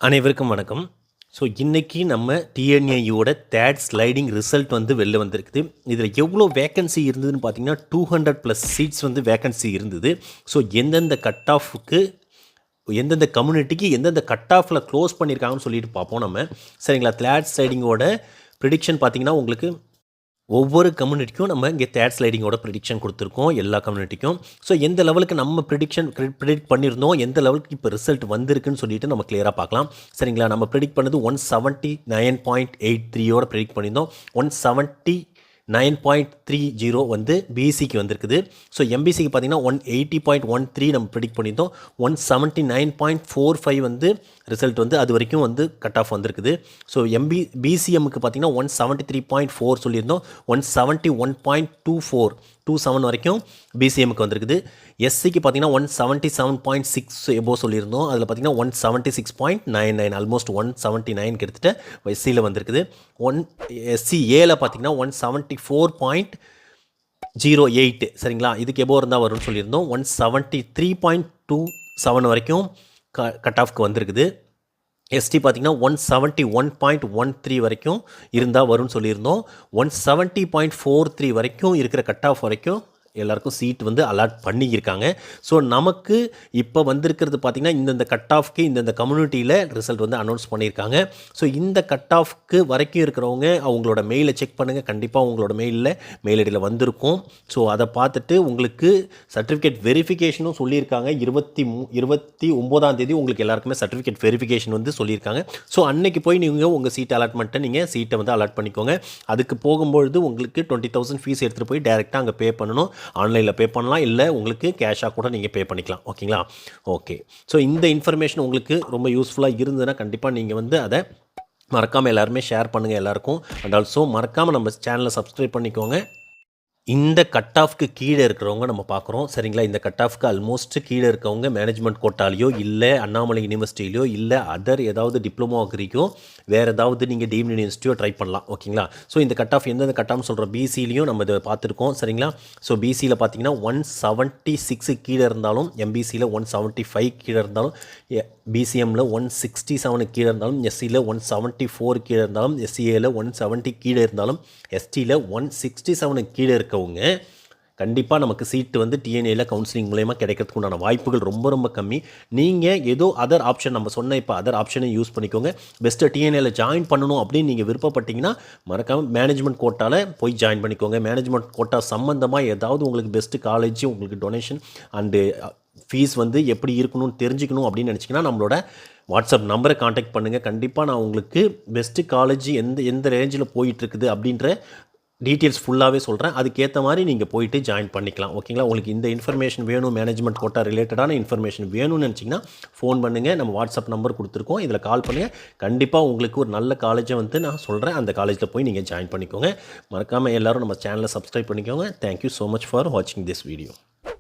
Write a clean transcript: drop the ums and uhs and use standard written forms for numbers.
அனைவருக்கும் வணக்கம். ஸோ இன்றைக்கி நம்ம டிஎன்ஏயோட தேர்ட் ஸ்லைடிங் ரிசல்ட் வந்து வெளில வந்திருக்குது. இதில் எவ்வளோ வேக்கன்சி இருந்ததுன்னு பார்த்தீங்கன்னா 200+ சீட்ஸ் வந்து வேக்கன்சி இருந்தது. ஸோ எந்தெந்த கட் ஆஃபுக்கு எந்தெந்த கம்யூனிட்டிக்கு எந்தெந்த கட் ஆஃபில் க்ளோஸ் பண்ணியிருக்காங்கன்னு சொல்லிட்டு பார்ப்போம் நம்ம. சரிங்களா? தேர்ட் ஸ்லைடிங்கோட ப்ரிடிக்ஷன் பார்த்தீங்கன்னா உங்களுக்கு ஒவ்வொரு கம்யூனிட்டிக்கும் நம்ம இங்கே தேர்ட் ஸ்லைடிங்கோட ப்ரிடிக்ஷன் கொடுத்துருக்கோம் எல்லா கம்யூனிட்டிக்கும். ஸோ எந்த லெவலுக்கு நம்ம ப்ரிடிக்ட் பண்ணியிருந்தோம், எந்த லெவலுக்கு இப்போ ரிசல்ட் வந்திருக்குன்னு சொல்லிட்டு நம்ம கிளியராக பார்க்கலாம். சரிங்களா? நம்ம ப்ரிடிக்ட் பண்ணது 179.83 ப்ரிடிக்ட் பண்ணியிருந்தோம். 179.30 வந்து பிசிக்கு வந்திருக்குது. ஸோ எம்பிசிக்கு பார்த்தீங்கன்னா 180.13 நம்ம ப்ரிடிக்ட் பண்ணியிருந்தோம். 179.45 வந்து ரிசல்ட் வந்து அது வரைக்கும் வந்து கட் ஆஃப் வந்திருக்குது. ஸோ பிசிஎம்முக்கு பார்த்தீங்கன்னா 173.4 சொல்லியிருந்தோம். 171.27 வரைக்கும் பிசிஎம்முக்கு வந்திருக்குது. எஸ்சிக்கு பார்த்தீங்கன்னா 177.6 எபோ சொல்லியிருந்தோம். அதில் பார்த்தீங்கன்னா 176.99 ஆல்மோஸ்ட் 179 கிட்டத்தட்ட எஸ்சியில் வந்திருக்குது. எஸ்சிஏல பார்த்தீங்கன்னா 174.08 சரிங்களா? இதுக்கு எபோ இருந்தால் வரும்னு சொல்லியிருந்தோம். 173.27 வரைக்கும் கட் ஆஃப்க்கு வந்திருக்குது. எஸ்டி பார்த்திங்கன்னா 171.13 வரைக்கும் இருந்தால் வரும்னு சொல்லியிருந்தோம். 170.43 வரைக்கும் இருக்கிற கட் ஆஃப் வரைக்கும் எல்லாருக்கும் சீட் வந்து அலாட் பண்ணியிருக்காங்க. ஸோ நமக்கு இப்போ வந்திருக்கிறது பார்த்திங்கன்னா இந்தந்த கட் ஆஃப்க்கு இந்தந்த கம்யூனிட்டியில் ரிசல்ட் வந்து அனௌன்ஸ் பண்ணியிருக்காங்க. ஸோ இந்த கட் ஆஃப்க்கு வரைக்கும் இருக்கிறவங்க அவங்களோட மெயிலை செக் பண்ணுங்கள். கண்டிப்பாக உங்களோட மெயில் ஐடியில் வந்திருக்கும். ஸோ அதை பார்த்துட்டு உங்களுக்கு சர்டிஃபிகேட் வெரிஃபிகேஷனும் சொல்லியிருக்காங்க. 29 உங்களுக்கு எல்லாருக்குமே சர்டிஃபிகேட் வெரிஃபிகேஷன் வந்து சொல்லியிருக்காங்க. ஸோ அன்னைக்கு போய் நீங்கள் உங்கள் சீட் அலாட்மெண்ட்டை நீங்கள் சீட்டை வந்து அலாட் பண்ணிக்கோங்க. அதுக்கு போகும்பொழுது உங்களுக்கு 20,000 ஃபீஸ் எடுத்துகிட்டு போய் டேரெக்டாக அங்கே பே பண்ணணும். ஆன்லைனில் பே பண்ணலாம், இல்லை உங்களுக்கு கேஷாக கூட நீங்கள் பே பண்ணிக்கலாம். ஓகேங்களா? ஓகே. ஸோ இந்த இன்ஃபர்மேஷன் உங்களுக்கு ரொம்ப யூஸ்ஃபுல்லாக இருந்ததுன்னா கண்டிப்பாக நீங்கள் வந்து அதை மறக்காமல் எல்லாருமே ஷேர் பண்ணுங்கள் எல்லாருக்கும். அண்ட் ஆல்சோ மறக்காமல் நம்ம சேனலை சப்ஸ்கிரைப் பண்ணிக்கோங்க. இந்த கட் ஆஃப்க்கு கீழே இருக்கிறவங்க நம்ம பார்க்குறோம். சரிங்களா? இந்த கட் ஆஃப்க்கு ஆல்மோஸ்ட் கீழே இருக்கவங்க மேனேஜ்மெண்ட் கோட்டாலேயோ இல்லை அண்ணாமலை யூனிவர்சிட்டியிலையோ இல்லை அதர் ஏதாவது டிப்ளமோ அக்ரிக்கோ வேறு ஏதாவது நீங்கள் டீம்டு யூனிவர்சிட்டியோ ட்ரை பண்ணலாம். ஓகேங்களா? ஸோ இந்த கட் ஆஃப் எந்தெந்த கட் ஆஃப்னு சொல்கிற பிசிலையும் நம்ம இதை பார்த்துருக்கோம். சரிங்களா? ஸோ பிசியில் பார்த்தீங்கன்னா 176 கீழே இருந்தாலும், எம்பிசியில் 175 கீழே இருந்தாலும், பிசிஎம்மில் 167 கீழே இருந்தாலும், எஸ்சியில் 174 கீழே இருந்தாலும், எஸ்சிஏவில் 170 கீழே இருந்தாலும், எஸ்டியில் 167 கீழே இருக்கவங்க கண்டிப்பாக நமக்கு சீட்டு வந்து டிஎன்ஏல கவுன்சிலிங் மூலயமா கிடைக்கிறதுக்கு உண்டான வாய்ப்புகள் ரொம்ப ரொம்ப கம்மி. நீங்கள் ஏதோ அதர் ஆப்ஷன் நம்ம சொன்ன இப்போ அதர் ஆப்ஷனை யூஸ் பண்ணிக்கோங்க. பெஸ்ட்டு டிஎன்ஏல ஜாயின் பண்ணணும் அப்படின்னு நீங்கள் விருப்பப்பட்டீங்கன்னா மறக்காமல் மேனேஜ்மெண்ட் கோட்டாவில் போய் ஜாயின் பண்ணிக்கோங்க. மேனேஜ்மெண்ட் கோட்டா சம்மந்தமாக ஏதாவது உங்களுக்கு பெஸ்ட்டு காலேஜ், உங்களுக்கு டொனேஷன் அண்டு ஃபீஸ் வந்து எப்படி இருக்கணும்னு தெரிஞ்சுக்கணும் அப்படின்னு நினச்சிங்கன்னா நம்மளோட வாட்ஸ்அப் நம்பரை காண்டாக்ட் பண்ணுங்கள். கண்டிப்பாக நான் உங்களுக்கு பெஸ்ட்டு காலேஜ் எந்த ரேஞ்சில் போயிட்டுருக்குது அப்படின்ற டீட்டெயில்ஸ் ஃபுல்லாகவே சொல்கிறேன். அதுக்கேற்ற மாதிரி நீங்கள் போயிட்டு ஜாயின் பண்ணிக்கலாம். ஓகேங்களா? உங்களுக்கு இந்த இன்ஃபர்மேஷன் வேணும், மேனேஜ்மெண்ட் கோட்டா ரிலேட்டடான இன்ஃபர்மேஷன் வேணும்னு நினச்சிங்கன்னா ஃபோன் பண்ணுங்கள். நம்ம வாட்ஸ்அப் நம்பர் கொடுத்துருக்கோம், இதில் கால் பண்ணுங்கள். கண்டிப்பாக உங்களுக்கு ஒரு நல்ல காலேஜை வந்து நான் சொல்கிறேன். அந்த காலேஜில் போய் நீங்கள் ஜாயின் பண்ணிக்கோங்க. மறக்காமல் எல்லோரும் நம்ம சேனலை சப்ஸ்கிரைப் பண்ணிக்கோங்க. தேங்க்யூ ஸோ மச் ஃபார் வாட்சிங் திஸ் வீடியோ.